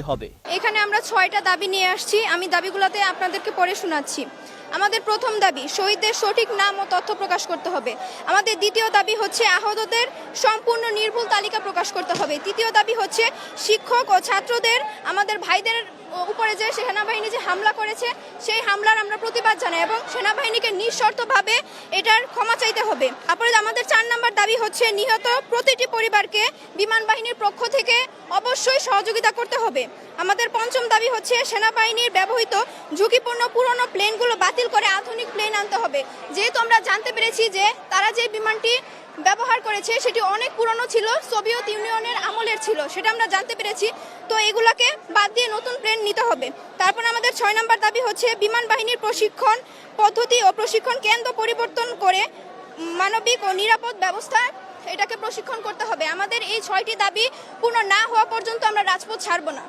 হবে। এখানে আমরা ৬টা দাবি নিয়ে আসছি, আমি দাবিগুলোতে আপনাদেরকে পড়ে শোনাচ্ছি। আমাদের প্রথম দাবি, শহীদদের সঠিক নাম ও তথ্য প্রকাশ করতে হবে। আমাদের দ্বিতীয় দাবি হচ্ছে আহতদের সম্পূর্ণ নির্ভুল তালিকা প্রকাশ করতে হবে। তৃতীয় দাবি হচ্ছে শিক্ষক ও ছাত্রদের, আমাদের ভাইদের উপরে যে সেনাবাহিনী যে হামলা করেছে সেই হামলার আমরা প্রতিবাদ জানাই এবং সেনাবাহিনীকে নিঃশর্তভাবে এটার ক্ষমা চাইতে হবে। তারপরে আমাদের ৪ নম্বর দাবি হচ্ছে নিহত প্রতিটি পরিবারকে বিমান বাহিনীর পক্ষ থেকে অবশ্যই সহযোগিতা করতে হবে। আমাদের পঞ্চম দাবি হচ্ছে সেনাবাহিনীর ব্যবহৃত ঝুঁকিপূর্ণ পুরনো প্লেনগুলো বাতিল করে আধুনিক প্লেন আনতে হবে। যেহেতু আমরা জানতে পেরেছি যে তারা যে বিমানটি ব্যবহার করেছে সেটি অনেক পুরনো ছিল, সোভিয়েত ইউনিয়নের আমলের ছিল, সেটা আমরা জানতে পেরেছি। তো এগুলাকে বাদ দিয়ে নতুন প্লেন নিতে হবে। তারপর আমাদের ৬ নম্বর দাবি হচ্ছে বিমান বাহিনীর প্রশিক্ষণ পদ্ধতি ও প্রশিক্ষণ কেন্দ্র পরিবর্তন করে মানবিক ও নিরাপদ ব্যবস্থা এটাকে প্রশিক্ষণ করতে হবে। আমাদের এই ৬টি দাবি পূর্ণ না হওয়া পর্যন্ত আমরা রাজপথ ছাড়ব না।